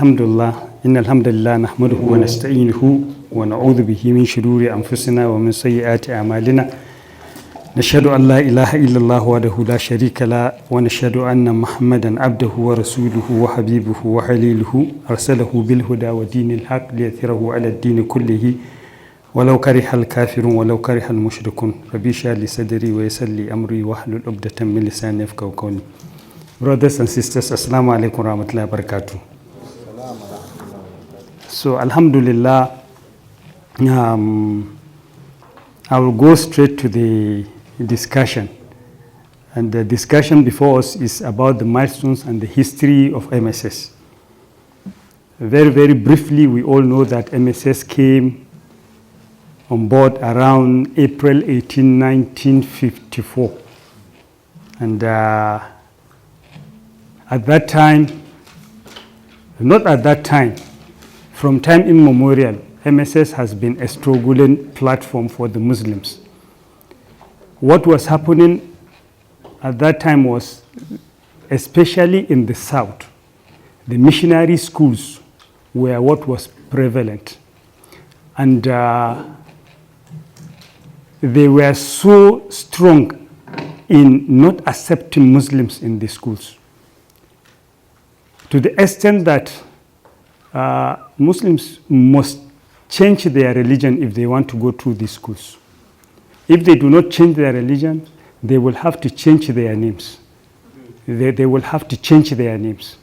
الحمد لله إن الحمد لله نحمده ونستعينه ونعوذ به من شرور أنفسنا ومن سيئات أعمالنا نشهد أن لا إله إلا الله وحده لا شريك له ونشهد أن محمدا عبده ورسوله وحبيبه وخليله أرسله بالهدى ودين الحق ليظهره على الدين كله ولو كره الكافرون ولو كره المشركون ربي اشرح لي صدري ويسر لي أمري واحلل عقدة من لساني يفقهوا قولي. Brothers and sisters, Assalamu alaikum warahmatullahi wabarakatuh. So, Alhamdulillah, I will go straight to the discussion. And the discussion before us is about the milestones and the history of MSS. Very, very briefly, we all know that MSS came on board around April 18, 1954. And at that time, not at that time, from time immemorial, MSS has been a struggling platform for the Muslims. What was happening at that time was, especially in the South, the missionary schools were what was prevalent. And they were so strong in not accepting Muslims in the schools, to the extent that Muslims must change their religion if they want to go through these schools. If they do not change their religion, they will have to change their names. They will have to change their names.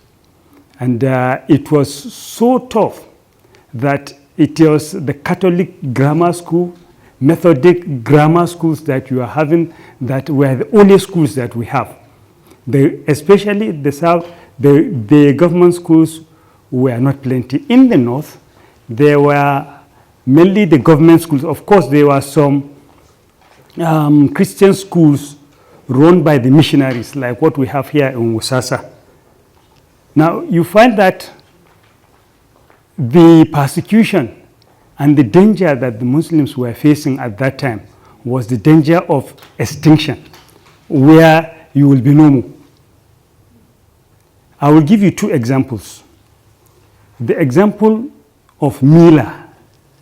And it was so tough that it was the Catholic grammar school, Methodic grammar schools that you are having that were the only schools that we have. Especially the South, the government schools were not plenty. In the North, there were mainly the government schools. Of course, there were some Christian schools run by the missionaries, like what we have here in Wusasa. Now, you find that the persecution and the danger that the Muslims were facing at that time was the danger of extinction, where you will be no more. I will give you two examples. The example of Mila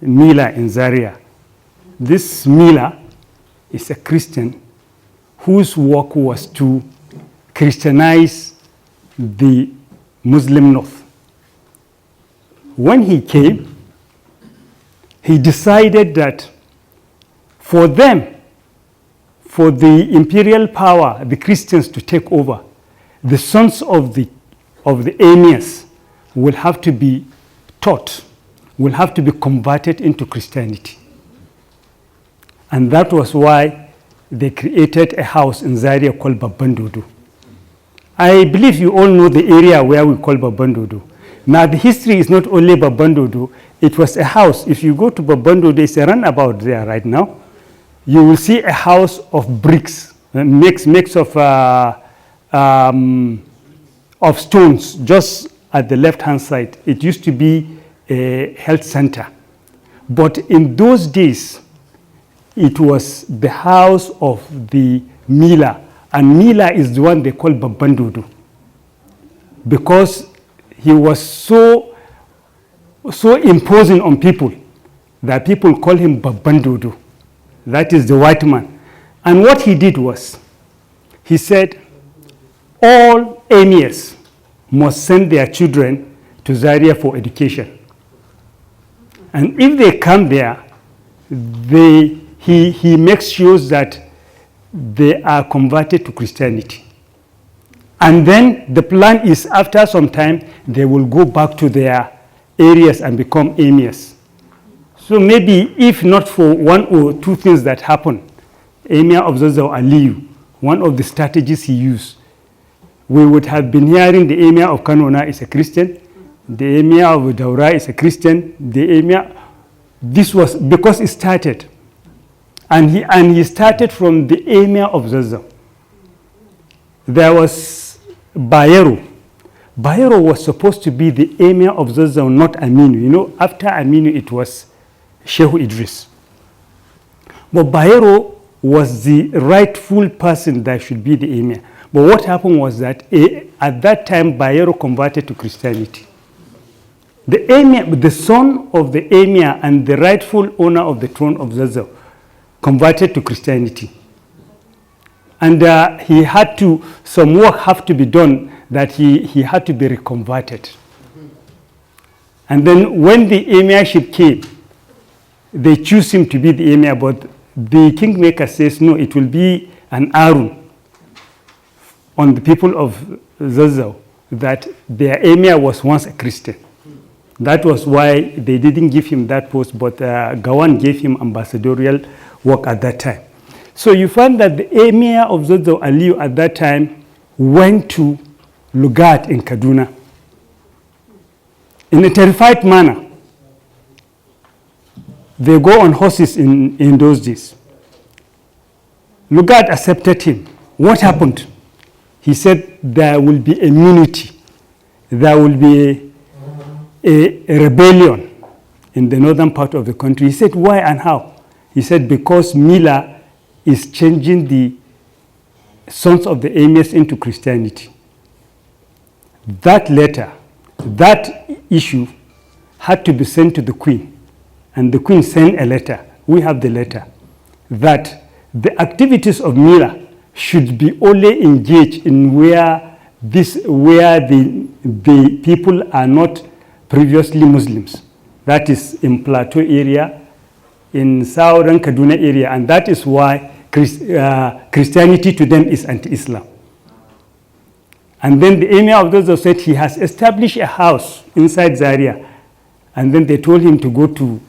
in Zaria. This Mila is a Christian whose work was to Christianize the Muslim North. When he came, he decided that for them, for the imperial power, the Christians to take over, the sons of the emirs will have to be taught, will have to be converted into Christianity. And that was why they created a house in Zaria called Babandodo. I believe you all know the area where we call Babandodo. Now, the history is not only Babandodo, it was a house. If you go to Babandodo, there's a runabout there right now. You will see a house of bricks, mix of stones, just at the left-hand side. It used to be a health center. But in those days, it was the house of the Mila. And Mila is the one they call Babandodo, because he was so imposing on people that people call him Babandodo. That is the white man. And what he did was, he said, all emirs must send their children to Zaria for education. And if they come there, he makes sure that they are converted to Christianity. And then the plan is, after some time, they will go back to their areas and become emirs. So maybe if not for one or two things that happen, Emir of Zazzau Aliyu, one of the strategies he used, we would have been hearing the Emir of Kanona is a Christian, the Emir of Daura is a Christian, the Emir, this was because it started. And he started from the Emir of Zazzau. There was Bayero. Bayero was supposed to be the Emir of Zazzau, not Aminu. You know, after Aminu, it was Sheikh Idris. But Bayero was the rightful person that should be the Emir. But what happened was that at that time, Bayero converted to Christianity. The emir, the son of the emir and the rightful owner of the throne of Zazzau, converted to Christianity. And he had to, some work have to be done that he had to be reconverted. And then when the emirship came, they choose him to be the emir, but the kingmaker says, no, it will be an arrow on the people of Zazzau that their emir was once a Christian. That was why they didn't give him that post, but Gawan gave him ambassadorial work at that time. So you find that the emir of Zazzau, Aliyu, at that time went to Lugat in Kaduna in a terrified manner. They go on horses in those days. Lugat accepted him. What happened? He said there will be immunity. There will be a rebellion in the northern part of the country. He said, why and how? He said, because Mila is changing the sons of the emirs into Christianity. That letter, that issue had to be sent to the queen. And the queen sent a letter. We have the letter. That the activities of Mila should be only engaged in where the people are not previously Muslims. That is in Plateau area, in southern Kaduna area, and that is why Christianity to them is anti-Islam. And then the emir of those said he has established a house inside Zaria, and then they told him to go to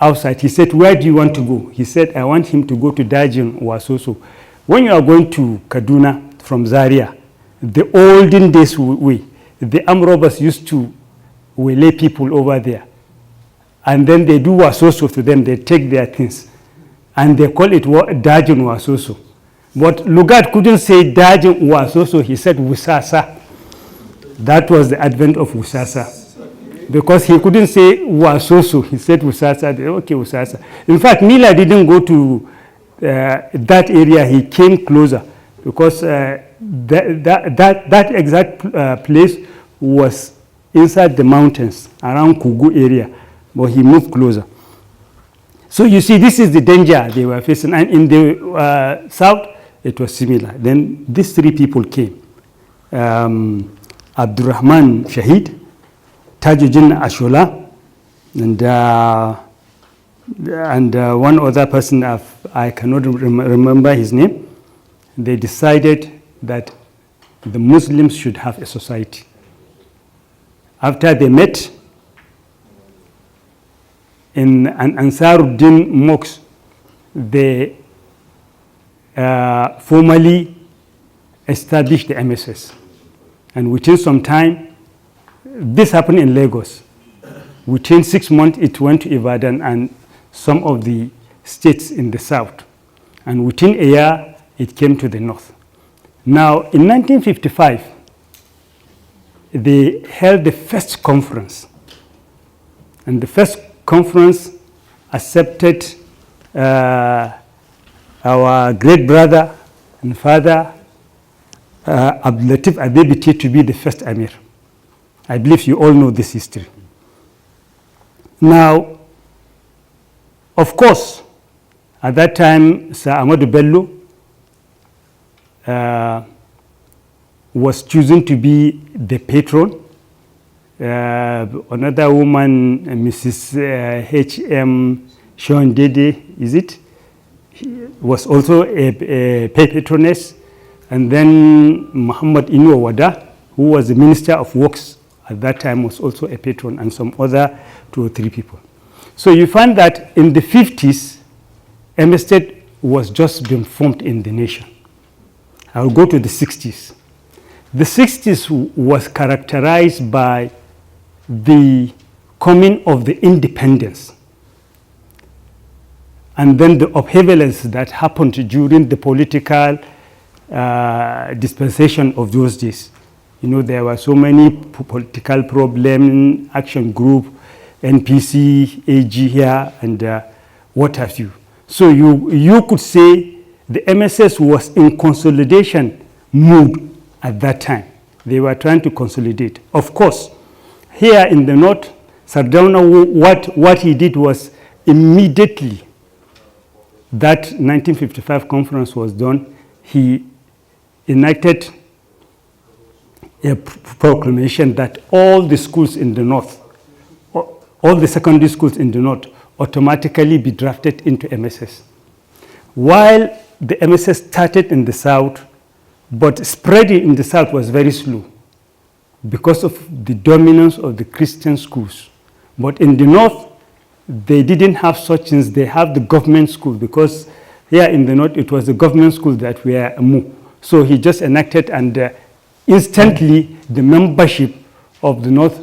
outside. He said, where do you want to go? He said, I want him to go to Dajin or Wasoso. When you are going to Kaduna from Zaria, the olden days way, the armed robbers used to waylay people over there. And then they do Wasoso to them, they take their things. And they call it Dajin Wasoso. But Lugat couldn't say Dajin Wasoso, he said Wusasa. That was the advent of Wusasa. Because he couldn't say Wasoso, he said Wusasa. Okay, Wusasa. In fact, Mila didn't go to that area, he came closer. Because that exact place was inside the mountains, around Kugu area. But he moved closer. So you see, this is the danger they were facing. And in the south, it was similar. Then these three people came. Abdurrahman Shahid, Tajuddin Ashola, and one other person, I cannot remember his name. They decided that the Muslims should have a society. After they met in an Ansaruddin mosque, they formally established the MSS. And within some time, this happened in Lagos. Within 6 months, it went to Ibadan and some of the states in the south. And within a year, it came to the north. Now, in 1955, they held the first conference. And the first conference accepted our great brother and father, Abdulatif Adebite, to be the first Amir. I believe you all know this history. Now, of course, at that time, Sir Ahmadu Bello was chosen to be the patron. Another woman, Mrs. H.M. Sean Dede, is it? Was also a patroness. And then Muhammad Inu Wada, who was the Minister of Works at that time, was also a patron, and some other 2 or 3 people. So you find that in the 50s, MSSN was just being formed in the nation. I'll go to the 60s. The 60s was characterized by the coming of the independence, and then the upheavals that happened during the political dispensation of those days. You know, there were so many political problems, action group, NPC, AG here, and what have you. So you could say the MSS was in consolidation mood at that time. They were trying to consolidate. Of course, here in the north, Sardauna, what he did was immediately that 1955 conference was done, he enacted a proclamation that all the schools in the north, all the secondary schools in the north, automatically be drafted into MSS. While the MSS started in the south, but spreading in the south was very slow because of the dominance of the Christian schools. But in the north, they didn't have such things. They have the government school, because here in the north, it was the government school that were more. So he just enacted, and instantly the membership of the north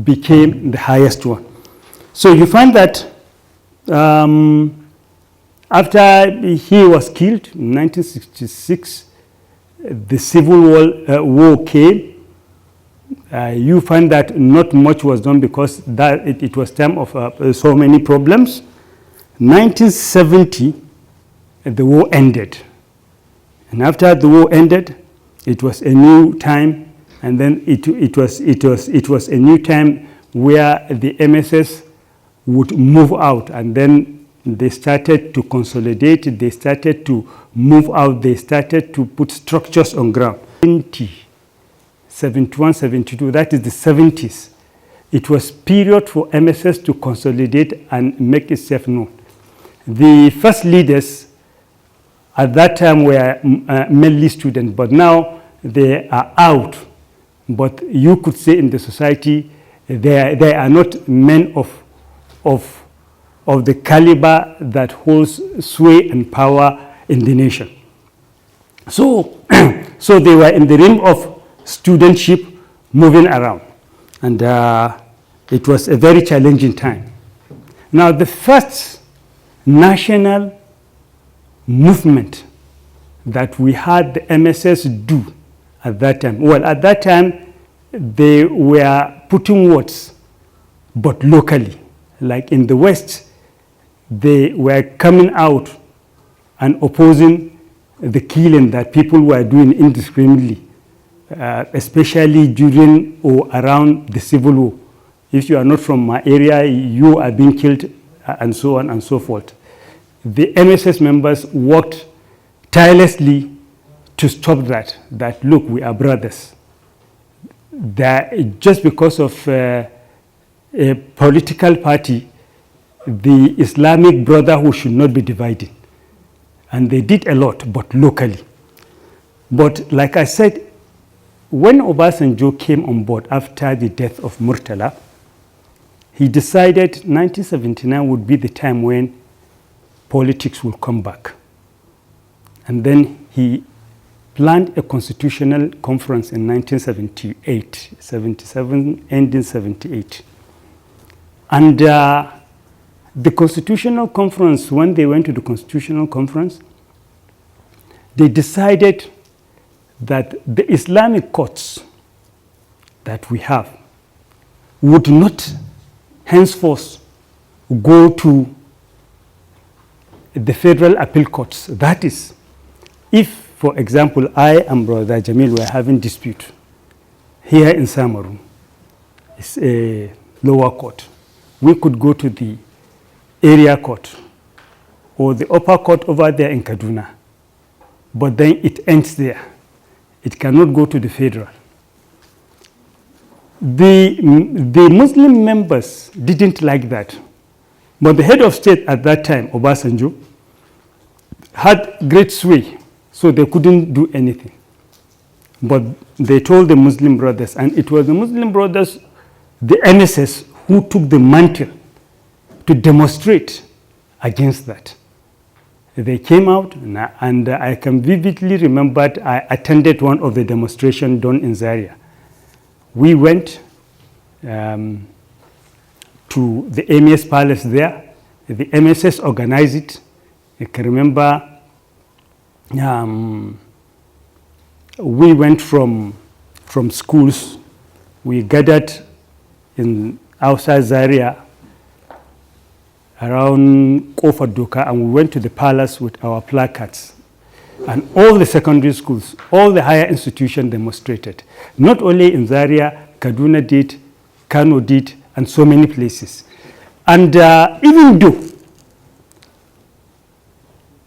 became the highest one. So you find that after he was killed in 1966, the Civil War came. You find that not much was done because that it was time of so many problems. 1970, the war ended. And after the war ended, it was a new time, and then it was a new time where the MSS would move out, and then they started to consolidate, they started to move out, they started to put structures on ground. 71, 72, that is the 70s. It was period for MSS to consolidate and make itself known. The first leaders at that time were mainly students, but now they are out. But you could say in the society, they are not men of the caliber that holds sway and power in the nation. So, so they were in the realm of studentship moving around. And it was a very challenging time. Now, the first national movement that we had the MSS do at that time, well, at that time, they were putting words, but locally. Like in the West, they were coming out and opposing the killing that people were doing indiscriminately, especially during or around the Civil War. If you are not from my area, you are being killed, and so on and so forth. The MSS members worked tirelessly to stop that look, we are brothers. That just because of a political party, the Islamic Brotherhood should not be divided. And they did a lot, but locally. But like I said, when Obasanjo came on board after the death of Murtala, he decided 1979 would be the time when politics will come back. And then he planned a constitutional conference in 1978, 77, ending 78. And the constitutional conference, when they went to the constitutional conference, they decided that the Islamic courts that we have would not henceforth go to the federal appeal courts. That is, if, for example, I and Brother Jamil were having dispute here in Samaru, it's a lower court, we could go to the area court or the upper court over there in Kaduna, but then it ends there. It cannot go to the federal. The Muslim members didn't like that. But the head of state at that time, Obasanjo, had great sway, so they couldn't do anything. But they told the Muslim brothers, and it was the Muslim brothers, the MSS, who took the mantle to demonstrate against that. They came out, and I can vividly remember I attended one of the demonstrations done in Zaria. We went to the Emir's Palace there. The MSS organized it. I can remember we went from schools. We gathered in outside Zaria around Kofar Doka, and we went to the palace with our placards. And all the secondary schools, all the higher institutions demonstrated. Not only in Zaria, Kaduna did, Kano did, and so many places. And even though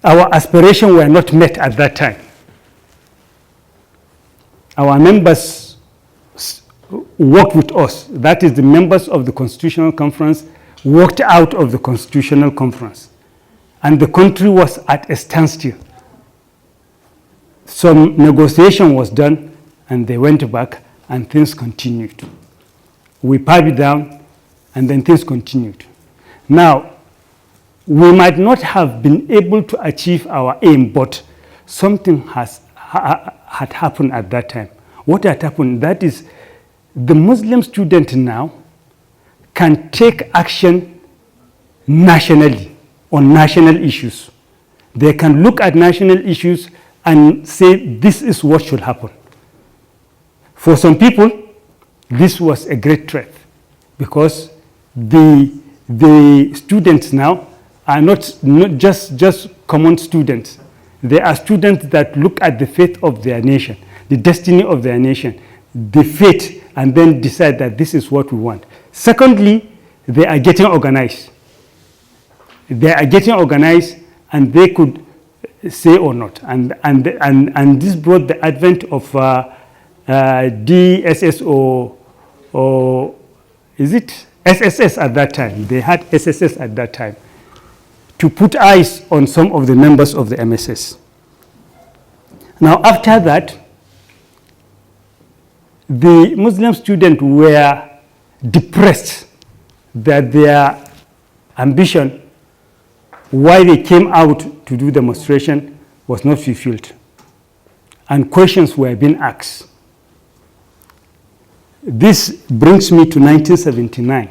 our aspirations were not met at that time, our members worked with us. That is, the members of the Constitutional Conference worked out of the Constitutional Conference. And the country was at a standstill. Some negotiation was done, and they went back, and things continued. We piped it down, and then things continued. Now, we might not have been able to achieve our aim, but something had happened at that time. What had happened, that is, the Muslim student now can take action nationally on national issues. They can look at national issues and say, this is what should happen. For some people, this was a great threat, because the students now are not just common students. They are students that look at the fate of their nation, the destiny of their nation, the fate, and then decide that this is what we want. Secondly, they are getting organized. They are getting organized, and they could say or not. And this brought the advent of DSS or is it SSS at that time? They had SSS at that time to put eyes on some of the members of the MSS. Now, after that, the Muslim students were depressed that their ambition, why they came out to do demonstration, was not fulfilled. And questions were being asked. This brings me to 1979.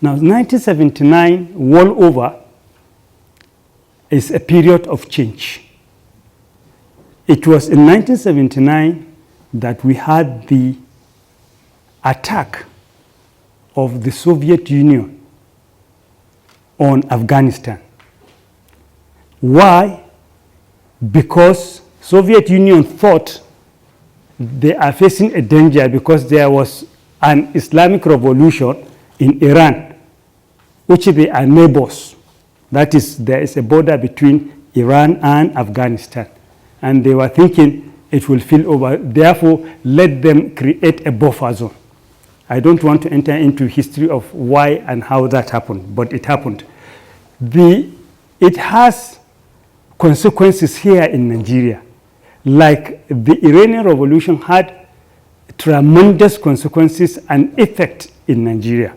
Now, 1979, world over, is a period of change. It was in 1979 that we had the attack of the Soviet Union on Afghanistan. Why? Because Soviet Union thought they are facing a danger because there was an Islamic Revolution in Iran, which they are neighbors. That is, there is a border between Iran and Afghanistan. And they were thinking it will spill over. Therefore, let them create a buffer zone. I don't want to enter into history of why and how that happened, but it happened. It has consequences here in Nigeria. Like the Iranian Revolution had tremendous consequences and effect in Nigeria.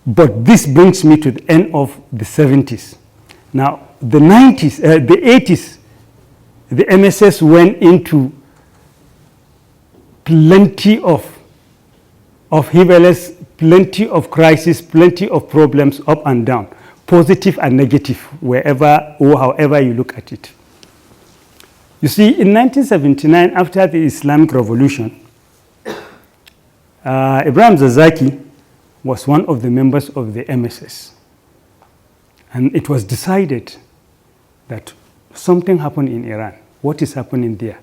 But this brings me to the end of the 70s. Now, the 90s, the 80s, the MSS went into plenty of upheavals, plenty of crises, plenty of problems up and down, positive and negative, wherever or however you look at it. You see, in 1979, after the Islamic Revolution, Ibrahim Zakzaky was one of the members of the MSS. And it was decided that something happened in Iran. What is happening there?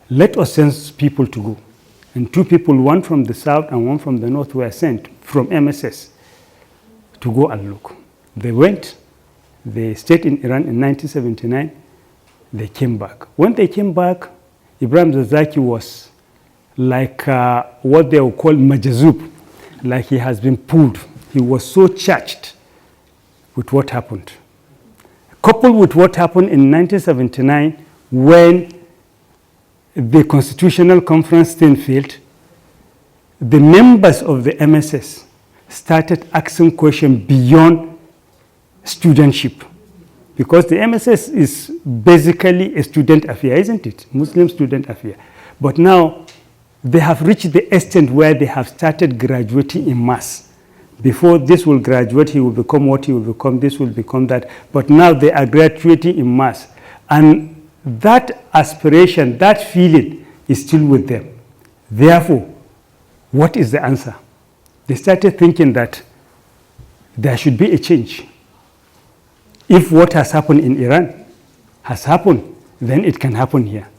Let us send people to go. And two people, one from the south and one from the north, were sent from MSS to go and look. They went, they stayed in Iran in 1979, they came back. When they came back, Ibrahim Zakzaky was like what they would call majazub, like he has been pulled. He was so charged with what happened. Coupled with what happened in 1979 when the Constitutional Conference thing failed, the members of the MSS started asking questions beyond studentship. Because the MSS is basically a student affair, isn't it? Muslim student affair. But now they have reached the extent where they have started graduating in mass. Before this will graduate, he will become what he will become, this will become that. But now they are graduating in mass. And that aspiration, that feeling is still with them. Therefore, what is the answer? They started thinking that there should be a change. If what has happened in Iran has happened, then it can happen here.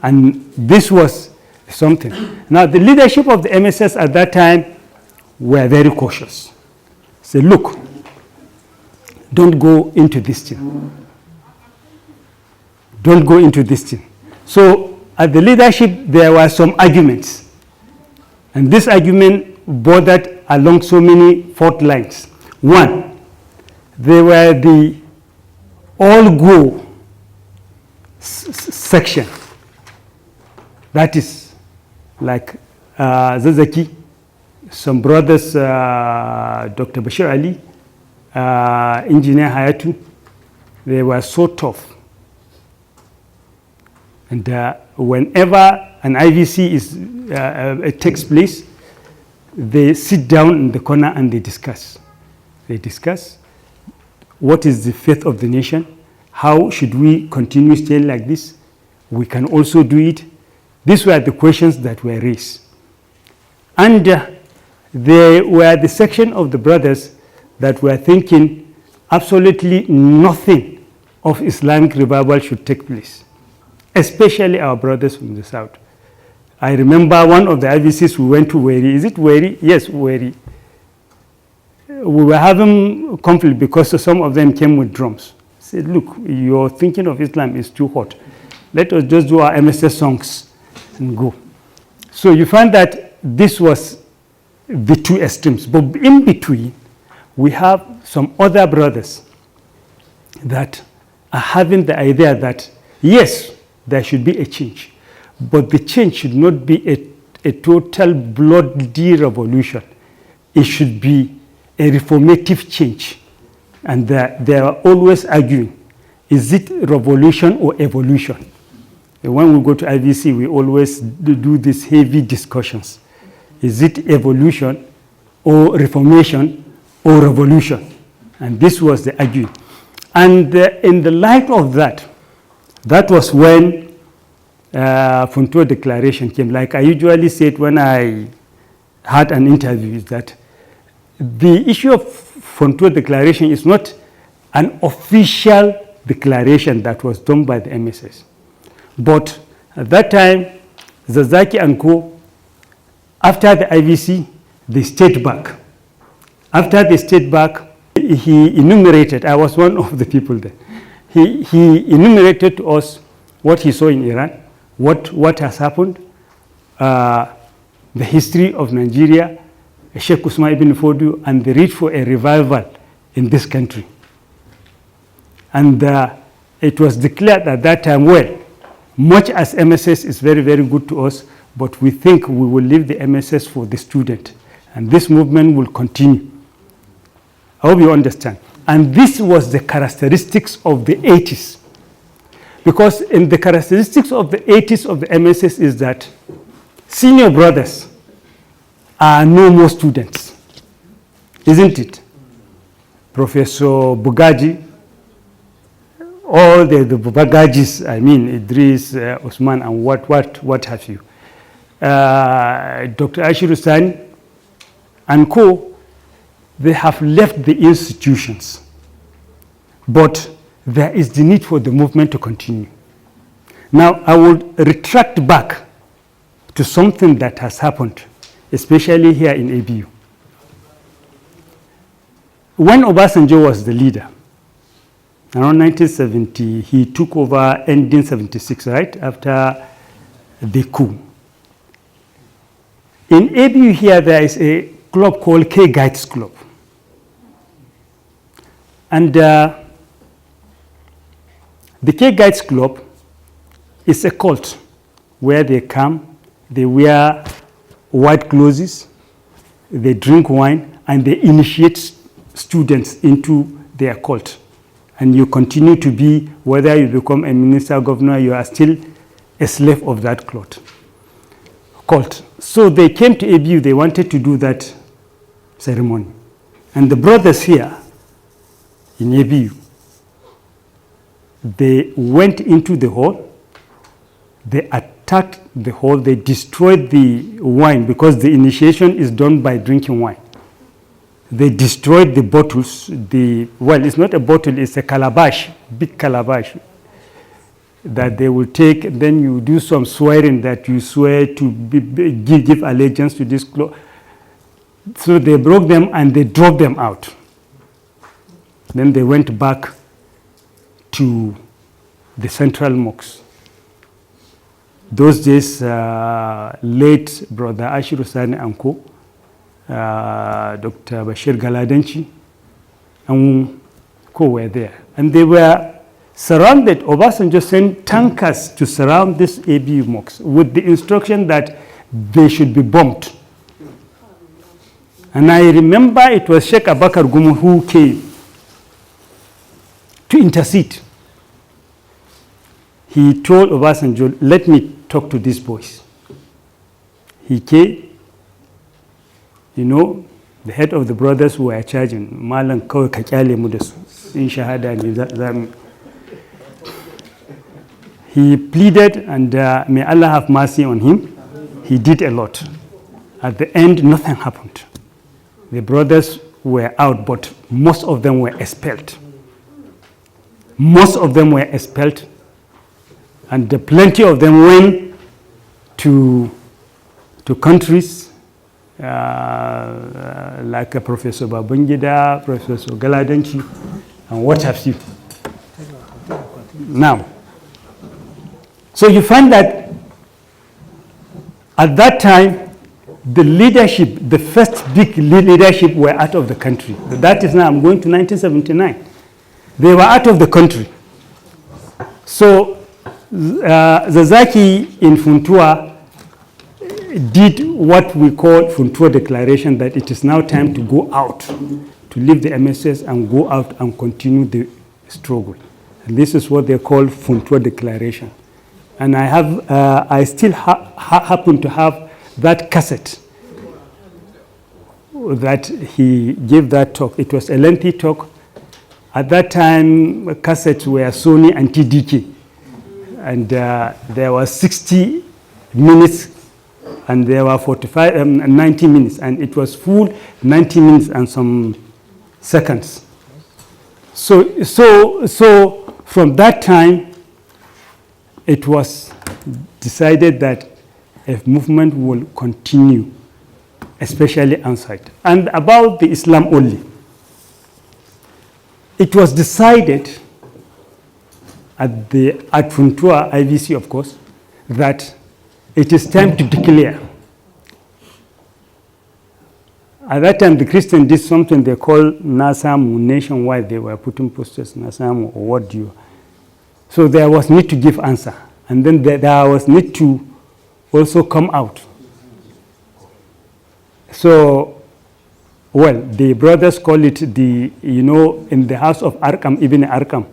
And this was something. Now, the leadership of the MSS at that time were very cautious. Say, look, don't go into this thing. Don't go into this thing. So, at the leadership, there were some arguments. And this argument bordered along so many fault lines. One, they were the all-go section. That is like Zakzaky, some brothers, Dr. Bashir Ali, Engineer Hayatu, they were so tough. And whenever an IVC it takes place, they sit down in the corner and they discuss. They discuss what is the fate of the nation, how should we continue staying like this, we can also do it. These were the questions that were raised. And they were the section of the brothers that were thinking absolutely nothing of Islamic revival should take place, especially our brothers from the south. I remember one of the IVCs we went to Weri. Is it Weri? Yes, Weri. We were having conflict because some of them came with drums. I said, look, your thinking of Islam is too hot. Let us just do our MSS songs and go. So you find that this was the two extremes. But in between, we have some other brothers that are having the idea that, yes, there should be a change. But the change should not be a total bloody revolution. It should be a reformative change. And they are always arguing, is it revolution or evolution? And when we go to IVC, we always do these heavy discussions. Is it evolution or reformation or revolution? And this was the arguing. And in the light of that, that was when Funtua Declaration came. Like I usually said when I had an interview, is that the issue of Funtua Declaration is not an official declaration that was done by the MSS. But at that time, Zakzaky and co, after the IVC, they stayed back. After they stayed back, he enumerated, I was one of the people there, he enumerated to us what he saw in Iran, what has happened, the history of Nigeria, Sheikh Usman ibn Fodio, and the need for a revival in this country. And it was declared at that time, well, much as MSS is very, very good to us, but we think we will leave the MSS for the student, and this movement will continue. I hope you understand. And this was the characteristics of the 80s. Because in the characteristics of the 80s of the MSS is that senior brothers are no more students, isn't it? Professor Bugaji, all the Bugajis, I mean, Idris, Osman, and what have you. Dr. Ashiru Sani and co, they have left the institutions. But there is the need for the movement to continue. Now, I will retract back to something that has happened, especially here in ABU. When Obasanjo was the leader, around 1970, he took over ending 76, right, after the coup. In ABU here, there is a club called K Guides Club. And the K Guides Club is a cult where they come, they wear white clothes, they drink wine, and they initiate students into their cult. And you continue to be, whether you become a minister, governor, you are still a slave of that cult. So they came to ABU, they wanted to do that ceremony. And the brothers here in ABU, they went into the hall, they attacked the hall, they destroyed the wine because the initiation is done by drinking wine. They destroyed the bottles, well, it's not a bottle, it's a calabash, big calabash. that they will take, then you do some swearing that you swear to give allegiance to this cloth. So they broke them and they dropped them out. Then they went back to the central mosque. Those days, late brother Ashiru Sani Anko, Dr. Bashir Galadanchi, and Co were there. And they were surrounded. Obasanjo sent tankers to surround this ABU mosque with the instruction that they should be bombed. And I remember it was Shaikh Abubakar Mujahid who came to intercede. He told Obasanjo, let me talk to these boys. He came, you know, the head of the brothers who were charging, Malan Kawai Kakyale Mudasu, in Shahada and he pleaded, and may Allah have mercy on him. He did a lot. At the end, nothing happened. The brothers were out, but most of them were expelled. Most of them were expelled, and plenty of them went to countries like Professor Babangida, Professor Galadanchi, and what have you. Now, so you find that at that time, the leadership, the first big leadership were out of the country. That is now, I'm going to 1979. They were out of the country. So Zakzaky in Funtua did what we call Funtua Declaration, that it is now time to go out, to leave the MSS and go out and continue the struggle. And this is what they call Funtua Declaration. And I have, I still happen to have that cassette that he gave that talk. It was a lengthy talk. At that time, cassettes were Sony and TDK. And there were 60 minutes, and there were 90 minutes. And it was full 90 minutes and some seconds. So from that time, it was decided that a movement will continue, especially outside. And about the Islam only, it was decided at Funtua, IVC of course, that it is time to declare. At that time, the Christians did something they called Nasamu, nationwide. They were putting posters, Nasamu, or what do you. So there was need to give answer. And then there was need to also come out. So, well, the brothers call it in the house of Arqam, Ibn Arqam,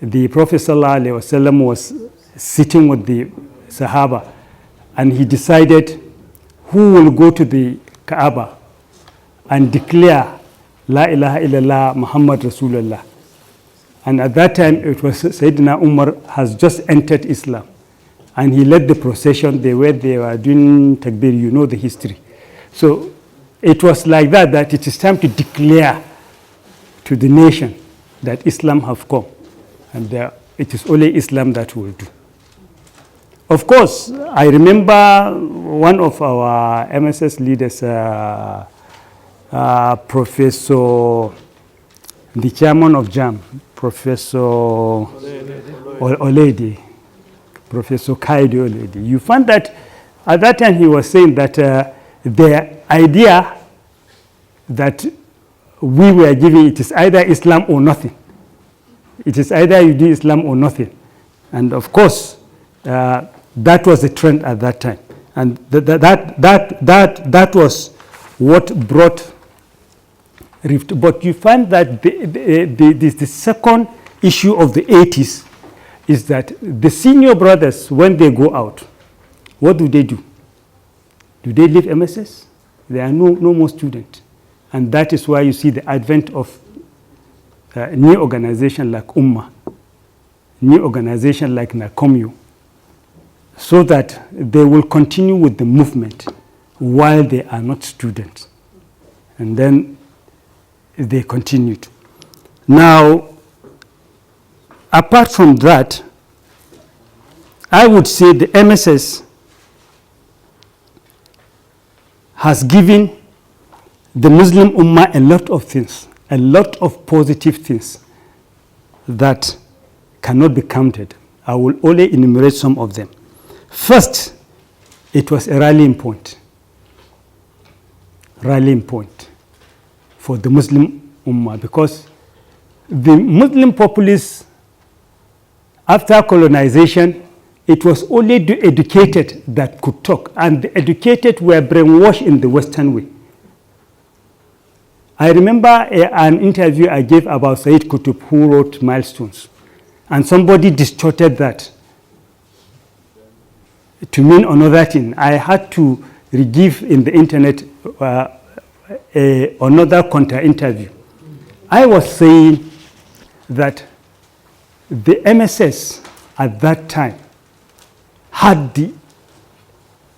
the Prophet ﷺ was sitting with the Sahaba, and he decided who will go to the Kaaba and declare La ilaha illallah Muhammad Rasulullah. And at that time, it was Sayyidina Umar has just entered Islam. And he led the procession. They were doing takbir, you know the history. So it was like that it is time to declare to the nation that Islam have come. And it is only Islam that will do. Of course, I remember one of our MSS leaders, Professor, the chairman of JAM, Professor Oledi, Professor Kaido Oledi. You find that at that time he was saying that the idea that we were giving, it is either Islam or nothing. It is either you do Islam or nothing. And of course, that was the trend at that time. And that was what brought rift. But you find that the second issue of the 80s is that the senior brothers, when they go out, what do? Do they leave MSS? There are no more students. And that is why you see the advent of new organization like Ummah, new organization like Nakomyo, so that they will continue with the movement while they are not students. And then they continued. Now, apart from that, I would say the MSS has given the Muslim Ummah a lot of things, a lot of positive things that cannot be counted. I will only enumerate some of them. First, it was a rallying point for the Muslim Ummah, because the Muslim populace, after colonization, it was only the educated that could talk, and the educated were brainwashed in the Western way. I remember an interview I gave about Sayyid Qutb, who wrote Milestones, and somebody distorted that to mean another thing. I had to re-give in the internet another counter-interview. I was saying that the MSS at that time had the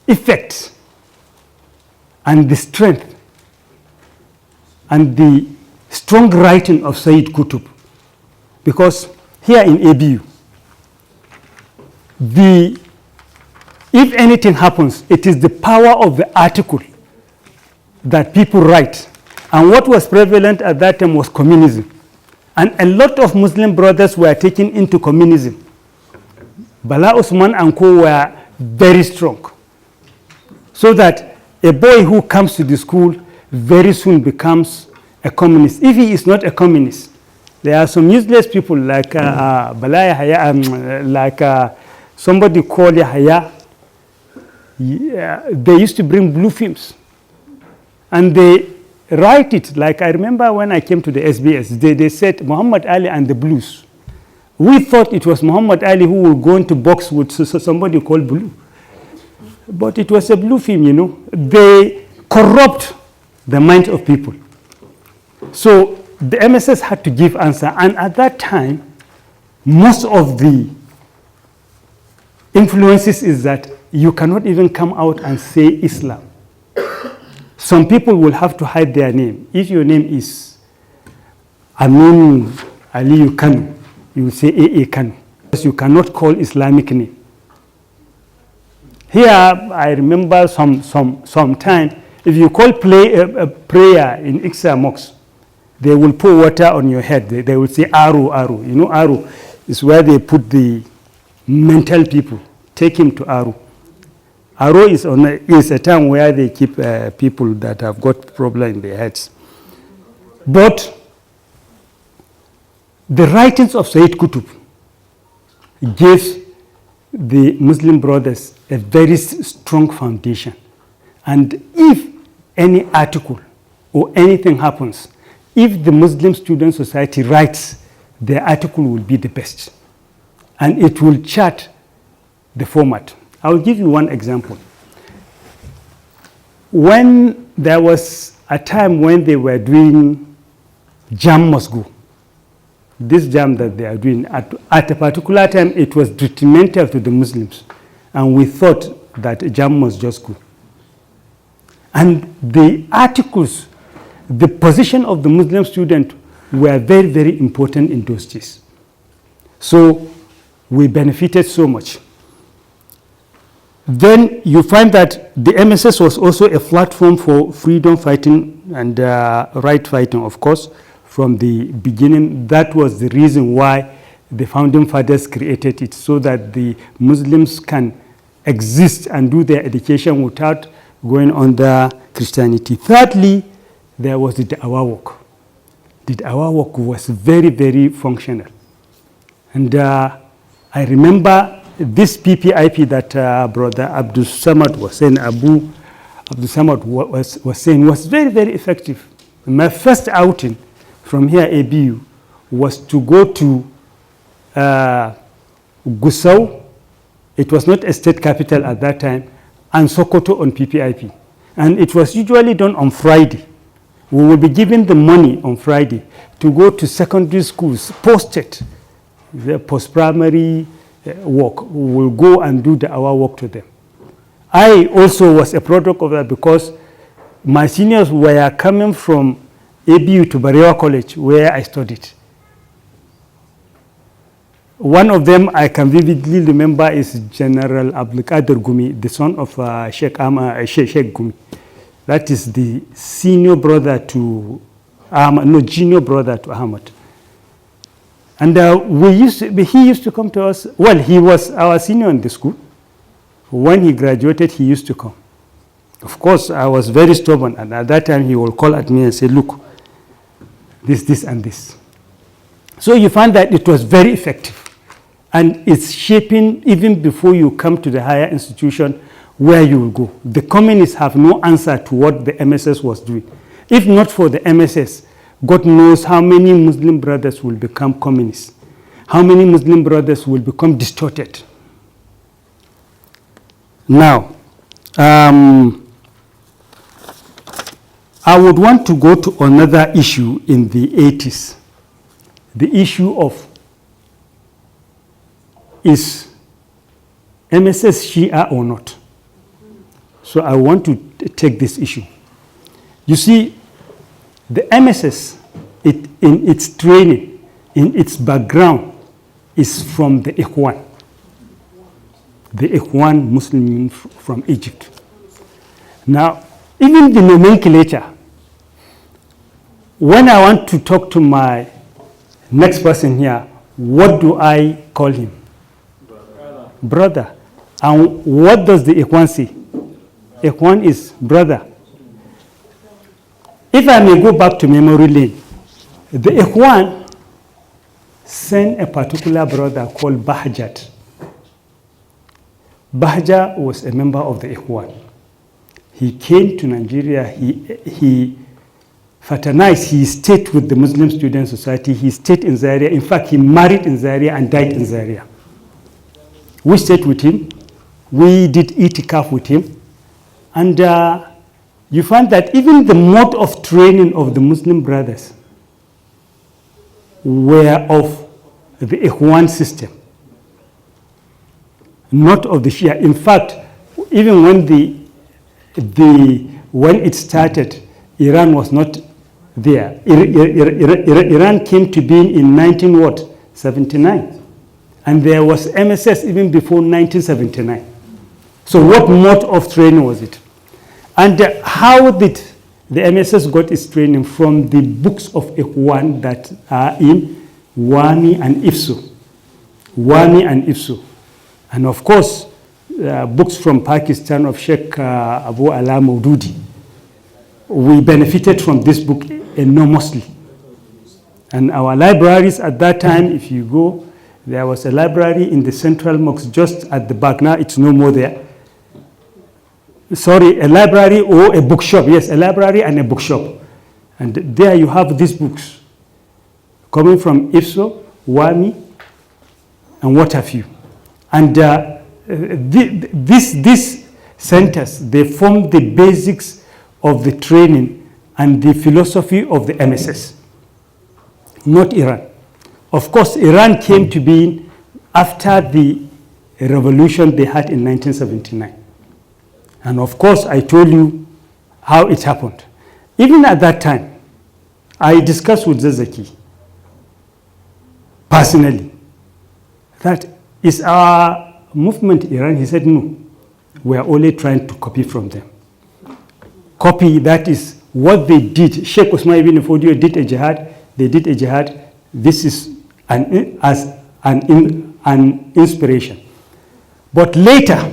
effect and the strength and the strong writing of Sayyid Qutb, because here in ABU, if anything happens, it is the power of the article that people write. And what was prevalent at that time was communism. And a lot of Muslim brothers were taken into communism. Bala Usman and co were very strong. So that a boy who comes to the school very soon becomes a communist. If he is not a communist, there are some useless people like Bala Yahya, like somebody called Yahya. They used to bring blue films. And they write it, like I remember when I came to the SBS, they said Muhammad Ali and the Blues. We thought it was Muhammad Ali who would go into box with somebody called Blue. But it was a blue film, you know. They corrupt the mind of people. So the MSS had to give answer. And at that time, most of the influences is that you cannot even come out and say Islam. Some people will have to hide their name. If your name is Amin Aliyu Kanu, you will say A.A. Kanu. You cannot call Islamic name. Here, I remember some time, if you call prayer in Iksa Mosque, they will pour water on your head. They will say Aru, Aru. You know, Aru is where they put the mental people. Take him to Aru. Aro is a town where they keep people that have got problem in their heads. But the writings of Sayyid Qutb gave the Muslim brothers a very strong foundation. And if any article or anything happens, if the Muslim Student Society writes, their article will be the best. And it will chart the format. I'll give you one example. When there was a time when they were doing Jam Must Go, this jam that they are doing, at a particular time, it was detrimental to the Muslims. And we thought that jam must just go. And the articles, the position of the Muslim student were very, very important in those days. So we benefited so much. Then you find that the MSS was also a platform for freedom fighting and right fighting, of course, from the beginning. That was the reason why the founding fathers created it, so that the Muslims can exist and do their education without going under Christianity. Thirdly, there was the Da'wah work. The Da'wah work was very, very functional. And I remember this PPIP that Brother Abdul Samad was saying, Abdul Samad was saying, was very, very effective. My first outing from here, ABU, was to go to Gusau. It was not a state capital at that time, and Sokoto on PPIP. And it was usually done on Friday. We will be given the money on Friday to go to secondary schools, posted, the post-primary work. We will go and do our work to them. I also was a product of that, because my seniors were coming from ABU to Barewa College, where I studied. One of them I can vividly remember is General Abdulkadir Gumi, the son of Sheikh Gumi. That is the senior brother to Ahmad, junior brother to Ahmad. And he used to come to us. Well, he was our senior in the school. When he graduated, he used to come. Of course, I was very stubborn, and at that time, he will call at me and say, look, this, and this. So you find that it was very effective. And it's shaping even before you come to the higher institution where you will go. The communists have no answer to what the MSS was doing. If not for the MSS, God knows how many Muslim brothers will become communists, how many Muslim brothers will become distorted. Now, I would want to go to another issue in the 80s, the issue of is MSS Shia or not? So I want to take this issue. You see, the MSS, in its training, in its background, is from the Ikhwan Muslim from Egypt. Now, even the nomenclature, when I want to talk to my next person here, what do I call him? Brother. And what does the Ikhwan say? Ikhwan is brother. If I may go back to memory lane, the Ikhwan sent a particular brother called Bahjat. Bahja was a member of the Ikhwan. He came to Nigeria, he fraternized, he stayed with the Muslim Student Society, he stayed in Zaria. In fact, he married in Zaria and died in Zaria. We stayed with him, we did itikaf with him, and you find that even the mode of training of the Muslim brothers were of the Ikhwan system, not of the Shia. In fact, even when it started, Iran was not there. Iran came to be in 1979. And there was MSS even before 1979. So what mode of training was it? And how did the MSS got its training? From the books of Ikhwan that are in Wani and Ifsu. Wani and Ifsu. And of course, books from Pakistan of Sheikh Abu Ala Maududi. We benefited from this book enormously. And our libraries at that time, if you go, there was a library in the Central Mosque just at the back. Now it's no more there. Sorry, a library or a bookshop. Yes, a library and a bookshop. And there you have these books coming from IFSO, WAMI, and what have you. And these centers, they form the basics of the training and the philosophy of the MSS, not Iran. Of course, Iran came to be after the revolution they had in 1979. And of course, I told you how it happened. Even at that time, I discussed with Zakzaky personally that is our movement Iran. He said, no, we are only trying to copy from them. Copy, that is what they did. Sheikh Usman ibn Fodio did a jihad, they did a jihad. This is an inspiration. But later,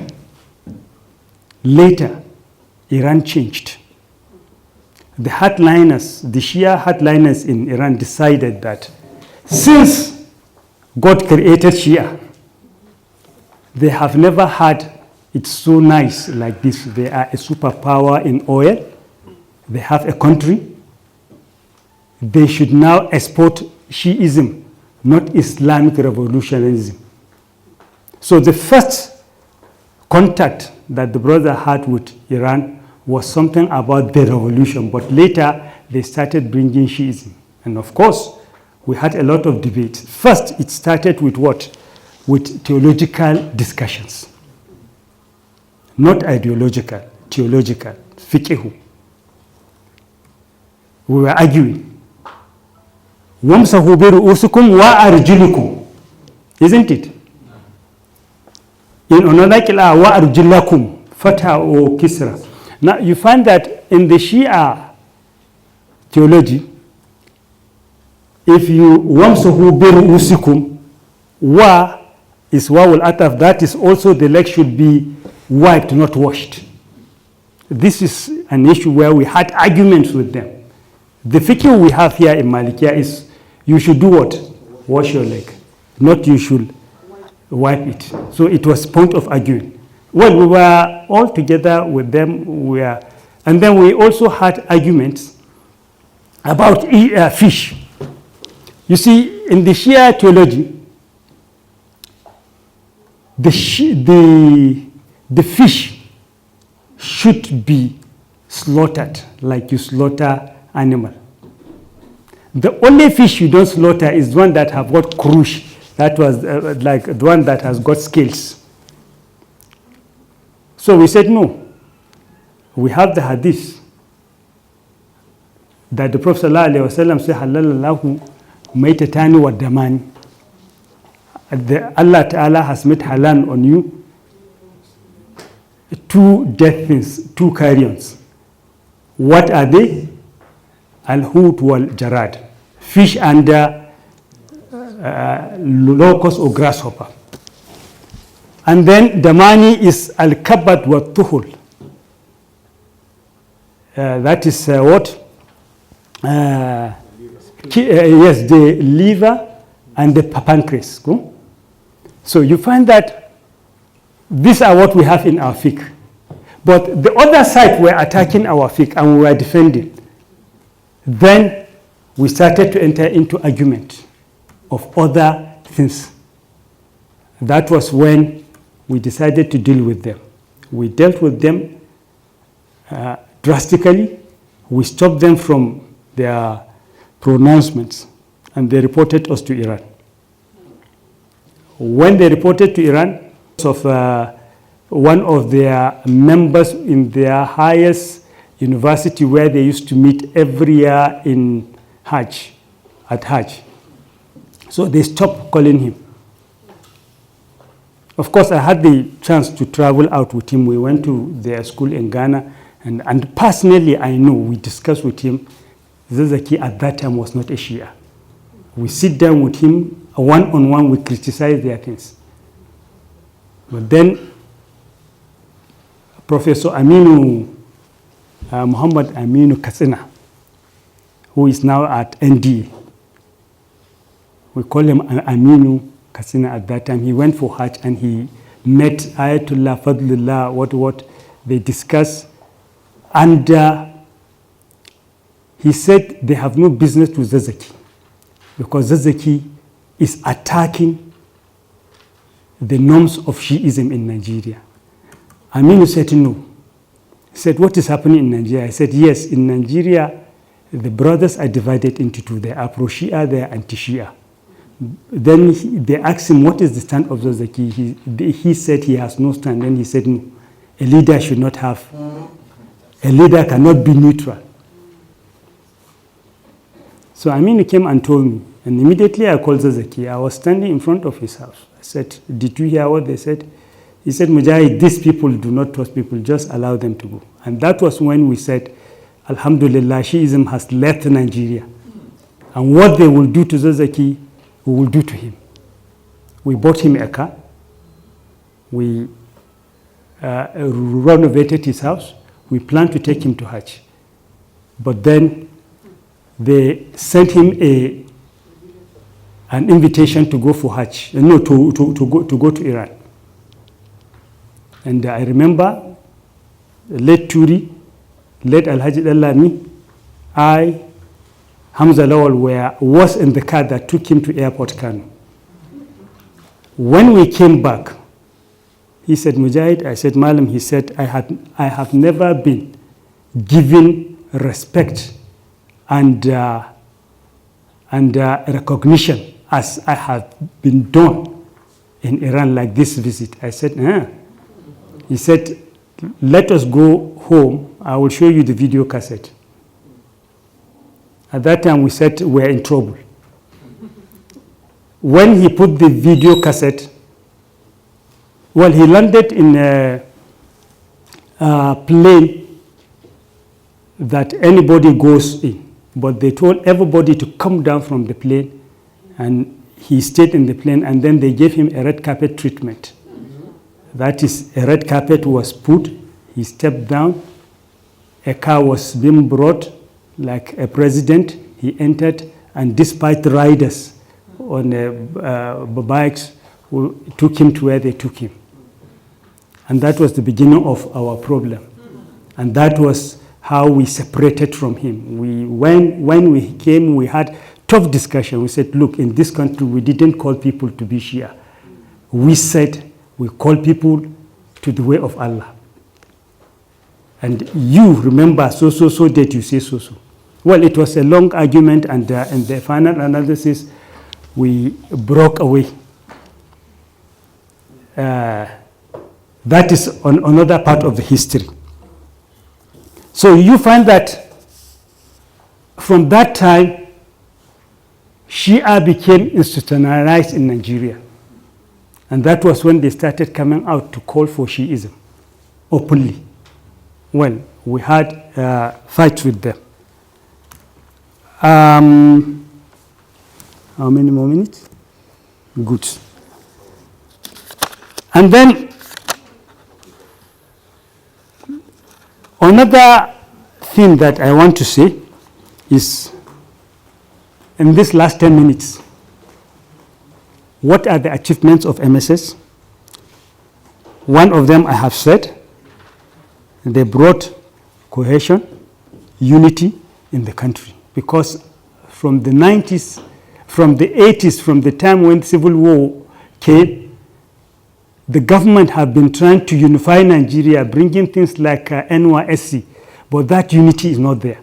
Iran changed. The hardliners, the Shia hardliners in Iran decided that since God created Shia, they have never had it so nice like this. They are a superpower in oil. They have a country. They should now export Shiism, not Islamic revolutionarism. So the first contact that the brother had with Iran was something about the revolution, but later they started bringing Shiism. And of course, we had a lot of debate. First, it started with what? With theological discussions. Not ideological, theological, fiqh. We were arguing. وَامْسَحُوا بِرُؤُوسِكُمْ وَأَرْجُلِكُمْ. isn't it? In another qira'ah, wa arjulakum, fatha or kisra. Now you find that in the Shia theology, if you wamsahu bi ru'usikum, wa is wawul ataf, that is also the leg should be wiped, not washed. This is an issue where we had arguments with them. The fiqh we have here in Malikiya is you should do what? Wash your leg, not you should wipe it. So it was point of arguing. Well, we were all together with them, and then we also had arguments about fish. You see, in the Shia theology, the fish should be slaughtered like you slaughter animal. The only fish you don't slaughter is one that have got krush. That was like the one that has got scales. So we said no. We have the hadith that the Prophet ﷺ said, Halalallahu maitatani wa damani. Allah Ta'ala has made halal on you two dead things, two carrions. What are they? Al-hut wal-jarad. Fish and locust or grasshopper. And then the money is al-kabad wa-tuhul. That is what? Yes, the liver and the pancreas. So you find that these are what we have in our fiqh. But the other side were attacking our fiqh and we were defending. Then we started to enter into argument of other things. That was when we decided to deal with them. We dealt with them drastically. We stopped them from their pronouncements and they reported us to Iran. When they reported to Iran, of one of their members in their highest university where they used to meet every year in Hajj, at Hajj. So they stopped calling him. Of course, I had the chance to travel out with him. We went to their school in Ghana, and personally, I know, we discussed with him, Zakzaky at that time was not a Shia. We sit down with him, one-on-one, we criticize their things. But then, Professor Muhammad Aminu Katsina, who is now at NDA, we call him Aminu Katsina at that time. He went for Hajj and he met Ayatollah Fadlullah, what they discussed. And he said they have no business with Zakzaky because Zakzaky is attacking the norms of Shiism in Nigeria. Aminu said no. He said, what is happening in Nigeria? I said, yes, in Nigeria, the brothers are divided into two. They are pro-Shia, they are anti-Shia. Then they asked him, what is the stand of Zakzaky? He said he has no stand. Then he said, no, a leader should not have, a leader cannot be neutral. So Aminu came and told me, and immediately I called Zakzaky. I was standing in front of his house. I said, did you hear what they said? He said, Mujahid, these people do not trust people, just allow them to go. And that was when we said, Alhamdulillah, Shiism has left Nigeria. And what they will do to Zakzaky, we will do to him. We bought him a car. We renovated his house. We planned to take him to Hajj. But then they sent him an invitation to go for Hajj, no, to go to Iran. And I remember late Turi, late Alhaji Dallami, I, Hamza Lawal was in the car that took him to airport Kano. When we came back, he said, Mujahid, I said, Malam, he said, I have never been given respect and recognition as I have been done in Iran like this visit. I said, He said, let us go home. I will show you the video cassette. At that time, we said we're in trouble. when he put the video cassette, well, he landed in a plane that anybody goes in, but they told everybody to come down from the plane, and he stayed in the plane, and then they gave him a red carpet treatment. That is, a red carpet was put, he stepped down, a car was being brought like a president, he entered, and despite the riders on bikes who took him to where they took him. And that was the beginning of our problem. And that was how we separated from him. When we came, we had tough discussion. We said, look, in this country, we didn't call people to be Shia. We said we call people to the way of Allah. And you remember so that you say so. Well, it was a long argument, and in the final analysis, we broke away. That is on another part of the history. So you find that from that time, Shia became institutionalized in Nigeria. And that was when they started coming out to call for Shiism openly. Well, we had fights with them. How many more minutes? Good. And then another thing that I want to say is, in this last 10 minutes, what are the achievements of MSS? One of them I have said, they brought cohesion, unity in the country. Because from the 90s, from the 80s, from the time when civil war came, the government have been trying to unify Nigeria, bringing things like NYSC, but that unity is not there.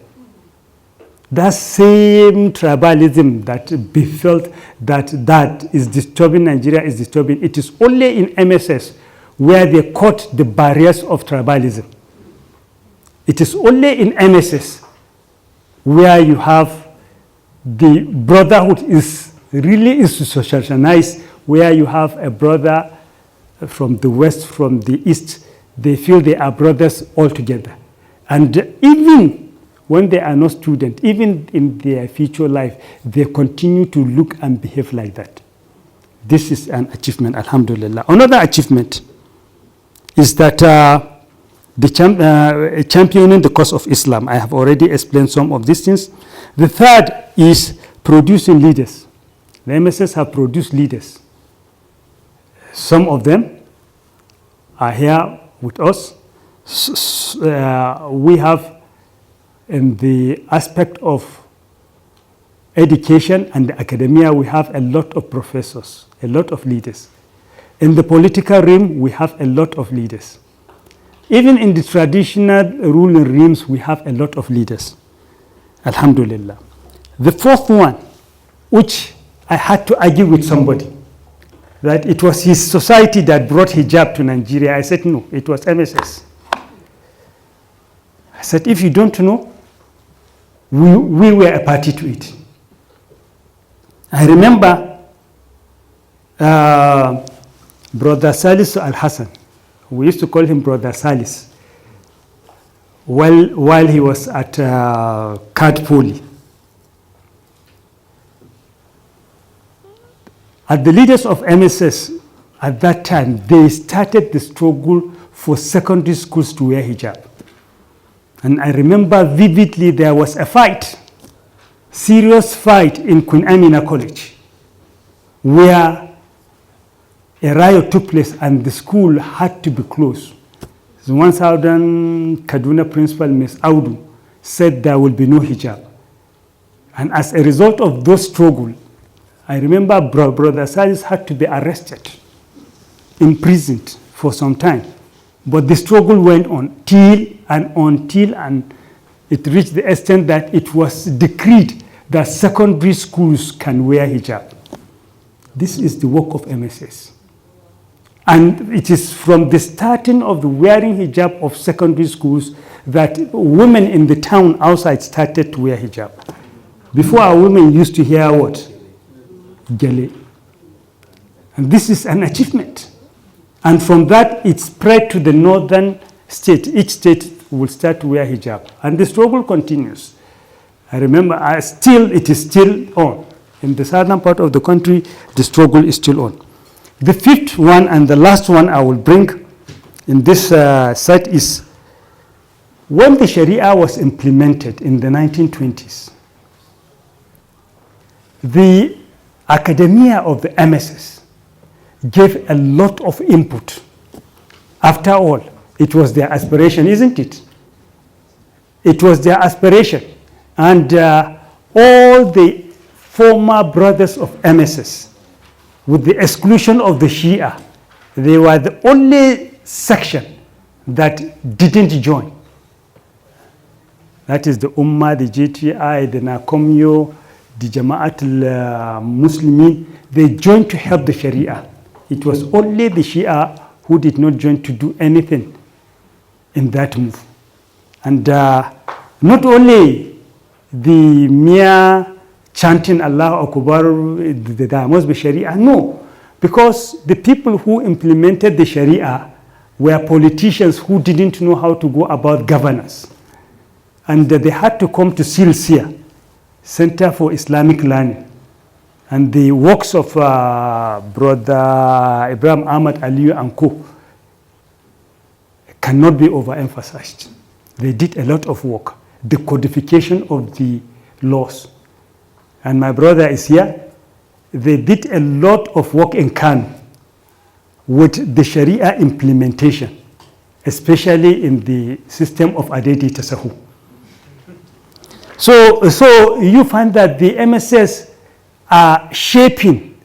That same tribalism that befelt that is disturbing Nigeria is disturbing. It is only in MSS where they caught the barriers of tribalism. It is only in MSS where you have the brotherhood is really institutionalized, where you have a brother from the west, from the east, they feel they are brothers all together. And even when they are not students, even in their future life, they continue to look and behave like that. This is an achievement, alhamdulillah. Another achievement is that championing the cause of Islam. I have already explained some of these things. The third is producing leaders. The MSS have produced leaders. Some of them are here with us. We have, in the aspect of education and academia, we have a lot of professors, a lot of leaders. In the political realm, we have a lot of leaders. Even in the traditional ruling realms, we have a lot of leaders. Alhamdulillah. The fourth one, which I had to argue with somebody, that it was his society that brought hijab to Nigeria. I said, no, it was MSS. I said, if you don't know, we were a party to it. I remember Brother Salis Al-Hassan. We used to call him Brother Salis while he was at Card Poly. At the leaders of MSS at that time, they started the struggle for secondary schools to wear hijab. And I remember vividly there was a fight, serious fight in Queen Amina College, where a riot took place and the school had to be closed. The 1000 Kaduna principal, Ms. Audu, said there will be no hijab. And as a result of those struggles, I remember Brother Salis had to be arrested, imprisoned for some time. But the struggle went on until it reached the extent that it was decreed that secondary schools can wear hijab. This is the work of MSS. And it is from the starting of the wearing hijab of secondary schools that women in the town outside started to wear hijab. Before, our women used to hear what? Gele. And this is an achievement. And from that, it spread to the northern state. Each state will start to wear hijab. And the struggle continues. I remember it is still on. In the southern part of the country, the struggle is still on. The fifth one and the last one I will bring in this set is when the Sharia was implemented in the 1920s, the academia of the MSS gave a lot of input. After all, it was their aspiration, isn't it? It was their aspiration. And all the former brothers of MSS, with the exclusion of the Shia, they were the only section that didn't join. That is the Ummah, the JTI, the Nakomyo, the Jama'at al-Muslimin. They joined to help the Sharia. It was only the Shia who did not join to do anything in that move. And not only the mere chanting Allah Akbar, there must be Sharia. No, because the people who implemented the Sharia were politicians who didn't know how to go about governance. And they had to come to Silsia, Center for Islamic Learning. And the works of Brother Ibrahim Ahmad Aliyu and Co. cannot be overemphasized. They did a lot of work. The codification of the laws. And my brother is here. They did a lot of work in Kano with the Sharia implementation, especially in the system of Adedi Tasahu. So you find that the MSS are shaping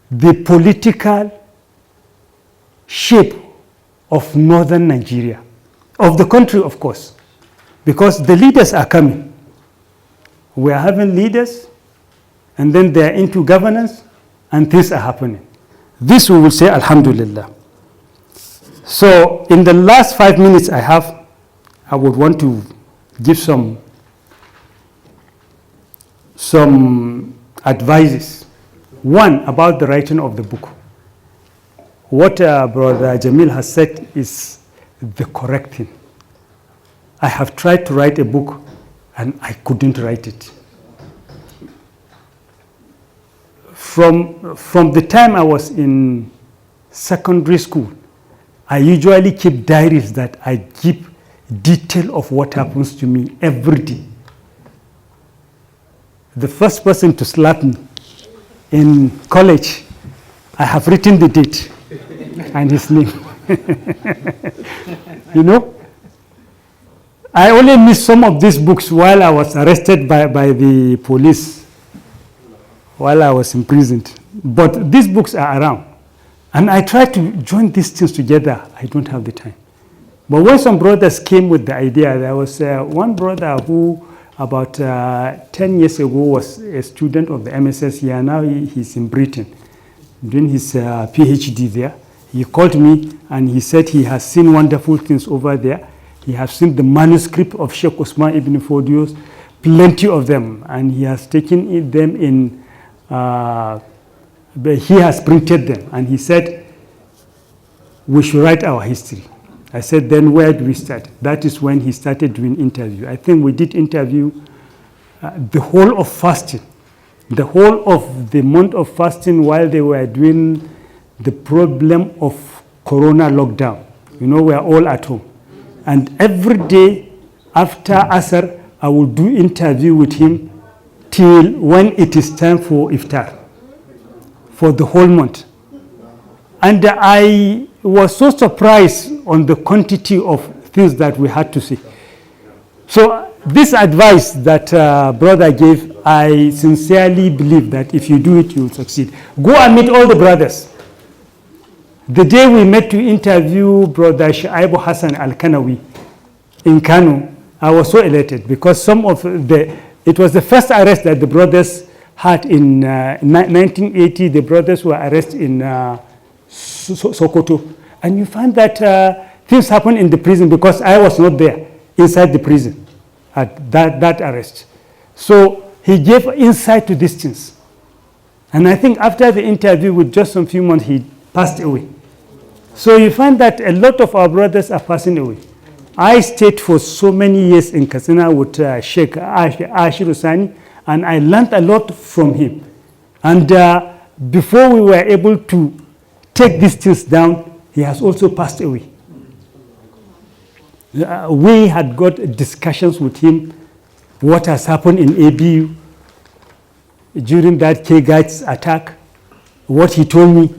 the political shape of northern Nigeria, of the country, of course, because the leaders are coming. We are having leaders, and then they are into governance, and things are happening. This we will say, Alhamdulillah. So in the last 5 minutes I have, I would want to give some advices. One, about the writing of the book. What Brother Jamil has said is the correct thing. I have tried to write a book and I couldn't write it. From the time I was in secondary school, I usually keep diaries that I keep detail of what happens to me every day. The first person to slap me in college, I have written the date and his name. You know? I only missed some of these books while I was arrested by the police, while I was imprisoned. But these books are around. And I try to join these things together. I don't have the time. But when some brothers came with the idea, there was one brother who about 10 years ago was a student of the MSS here. Now he's in Britain doing his PhD there. He called me and he said he has seen wonderful things over there. He has seen the manuscript of Sheikh Usman ibn Fodios, plenty of them, and he has taken them in, he has printed them, and he said, we should write our history. I said, then where do we start? That is when he started doing interview. I think we did interview the whole of fasting, the whole of the month of fasting while they were doing the problem of Corona lockdown. You know, we are all at home. And every day after Asr, I will do interview with him till when it is time for iftar, for the whole month. And I was so surprised on the quantity of things that we had to see. So this advice that brother gave, I sincerely believe that if you do it, you will succeed. Go and meet all the brothers. The day we met to interview Brother Shaibu Hassan Al-Kanawi in Kano, I was so elated because it was the first arrest that the brothers had in 1980. The brothers were arrested in Sokoto. And you find that things happen in the prison because I was not there inside the prison at that arrest. So he gave insight to these things. And I think after the interview, with just some few months, he passed away. So you find that a lot of our brothers are passing away. I stayed for so many years in Katsina with Sheikh Ashir Sani, and I learned a lot from him. And before we were able to take these things down, he has also passed away. We had got discussions with him, what has happened in ABU during that K-Guides attack, what he told me.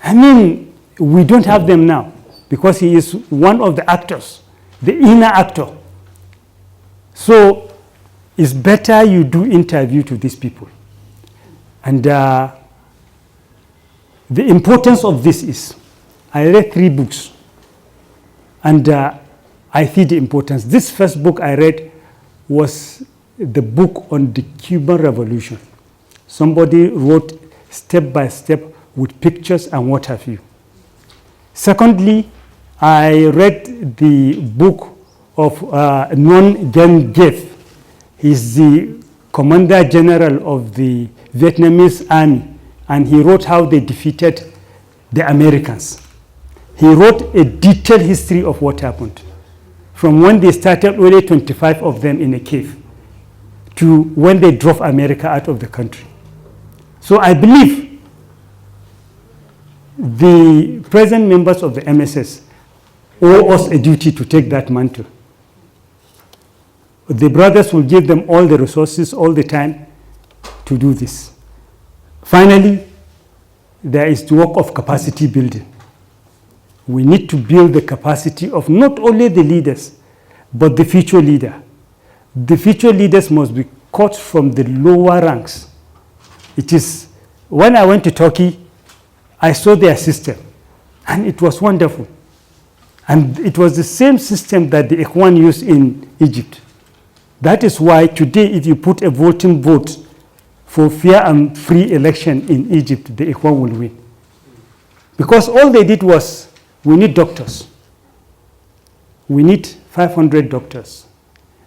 I mean, we don't have them now because he is one of the actors, the inner actor. So it's better you do interview to these people. And the importance of this is, I read 3 books, and I see the importance. This first book I read was the book on the Cuban Revolution. Somebody wrote step by step with pictures and what have you. Secondly, I read the book of Nguyen Van Gieth. He's the Commander General of the Vietnamese Army, and he wrote how they defeated the Americans. He wrote a detailed history of what happened, from when they started, only 25 of them in a cave, to when they drove America out of the country. So I believe the present members of the MSS owe us a duty to take that mantle. The brothers will give them all the resources all the time to do this. Finally, there is the work of capacity building. We need to build the capacity of not only the leaders, but the future leader. The future leaders must be cut from the lower ranks. It is, when I went to Turkey, I saw their system, and it was wonderful. And it was the same system that the Ikhwan used in Egypt. That is why today, if you put a voting vote for fair and free election in Egypt, the Ikhwan will win. Because all they did was, we need doctors. We need 500 doctors.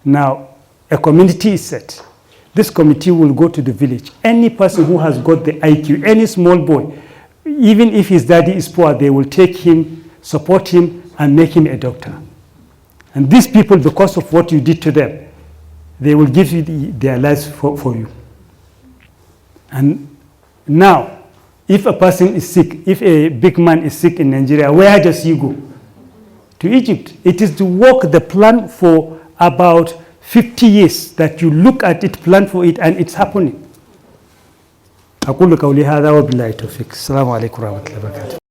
Now, a community is set. This committee will go to the village. Any person who has got the IQ, any small boy, even if his daddy is poor, they will take him, support him, and make him a doctor. And these people, because of what you did to them, they will give you their lives for you. And now, if a person is sick, if a big man is sick in Nigeria, where does he go? To Egypt. It is the work, the plan for about 50 years that you look at it, plan for it, and it's happening. أقول قولي هذا وبالله التوفيق. السلام عليكم ورحمة الله وبركاته.